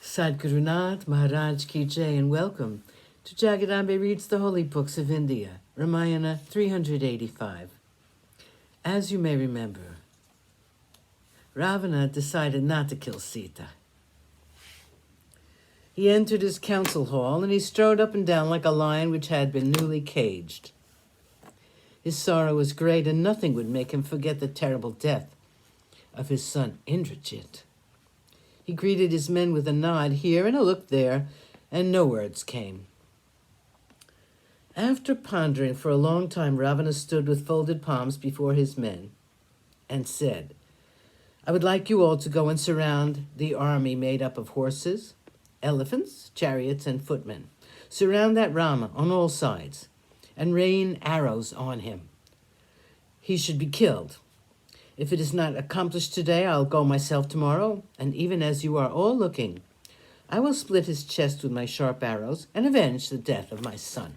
Sadgurunath Maharaj Ki Jai, and welcome to Jagadambe Reads the Holy Books of India, Ramayana 385. As you may remember, Ravana decided not to kill Sita. He entered his council hall and he strode up and down like a lion which had been newly caged. His sorrow was great, and nothing would make him forget the terrible death of his son Indrajit. He greeted his men with a nod here and a look there, and no words came. After pondering for a long time, Ravana stood with folded palms before his men and said, I would like you all to go and surround the army made up of horses, elephants, chariots, and footmen. Surround that Rama on all sides and rain arrows on him. He should be killed. If it is not accomplished today, I'll go myself tomorrow, and even as you are all looking, I will split his chest with my sharp arrows and avenge the death of my son.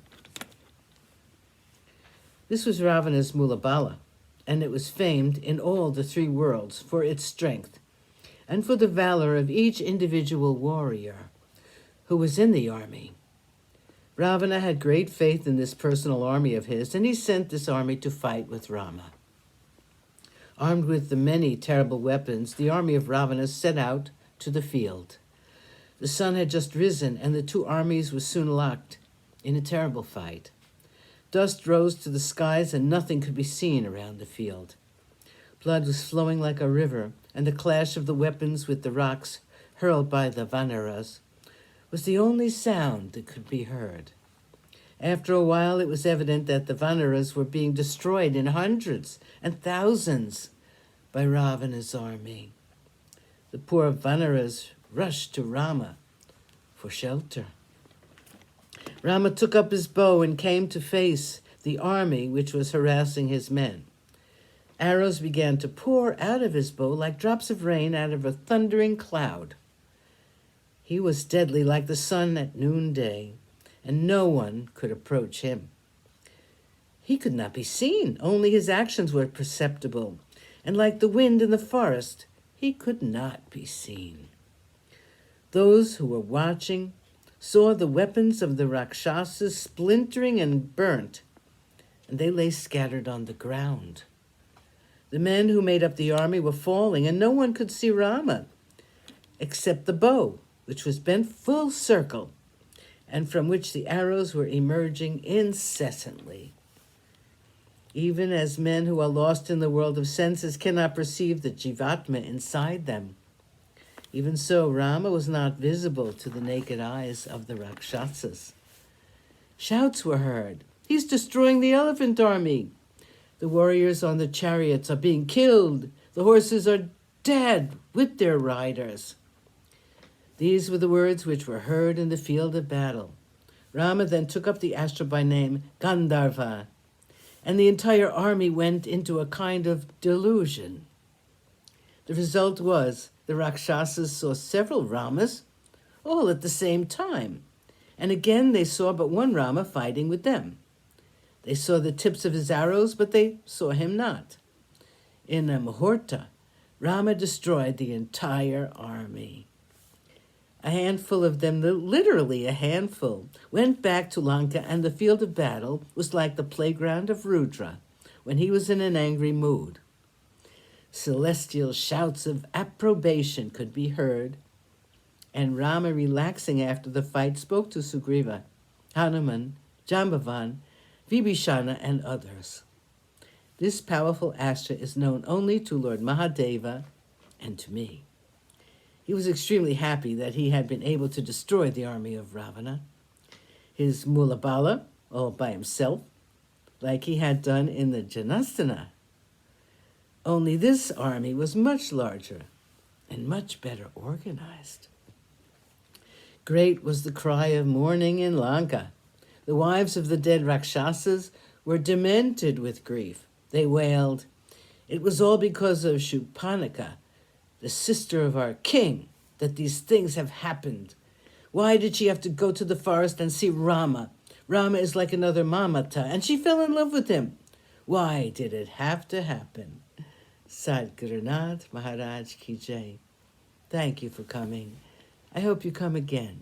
This was Ravana's Mulabala, and it was famed in all the three worlds for its strength and for the valor of each individual warrior who was in the army. Ravana had great faith in this personal army of his, and he sent this army to fight with Rama. Armed with the many terrible weapons, the army of Ravana set out to the field. The sun had just risen, and the two armies were soon locked in a terrible fight. Dust rose to the skies, and nothing could be seen around the field. Blood was flowing like a river, and the clash of the weapons with the rocks hurled by the Vanaras was the only sound that could be heard. After a while, it was evident that the Vanaras were being destroyed in hundreds and thousands by Ravana's army. The poor Vanaras rushed to Rama for shelter. Rama took up his bow and came to face the army which was harassing his men. Arrows began to pour out of his bow like drops of rain out of a thundering cloud. He was deadly like the sun at noonday, and no one could approach him. He could not be seen, only his actions were perceptible, and like the wind in the forest, he could not be seen. Those who were watching saw the weapons of the Rakshasas splintering and burnt, and they lay scattered on the ground. The men who made up the army were falling, and no one could see Rama, except the bow, which was bent full circle, and from which the arrows were emerging incessantly. Even as men who are lost in the world of senses cannot perceive the Jivatma inside them, even so Rama was not visible to the naked eyes of the Rakshasas. Shouts were heard, he's destroying the elephant army. The warriors on the chariots are being killed. The horses are dead with their riders. These were the words which were heard in the field of battle. Rama then took up the astra by name Gandharva, and the entire army went into a kind of delusion. The result was the Rakshasas saw several Ramas, all at the same time, and again they saw but one Rama fighting with them. They saw the tips of his arrows, but they saw him not. In a muhurta, Rama destroyed the entire army. A handful of them, literally a handful, went back to Lanka, and the field of battle was like the playground of Rudra when he was in an angry mood. Celestial shouts of approbation could be heard, and Rama, relaxing after the fight, spoke to Sugriva, Hanuman, Jambavan, Vibhishana, and others. This powerful astra is known only to Lord Mahadeva and to me. He was extremely happy that he had been able to destroy the army of Ravana, his Mulabala, all by himself, like he had done in the Janasthana. Only this army was much larger and much better organized. Great was the cry of mourning in Lanka. The wives of the dead Rakshasas were demented with grief. They wailed, "It was all because of Shubhanika, the sister of our king, that these things have happened. Why did she have to go to the forest and see Rama? Rama is like another Mamata, and she fell in love with him. Why did it have to happen?" Sadgurunath Maharaj Ki Jai. Thank you for coming. I hope you come again.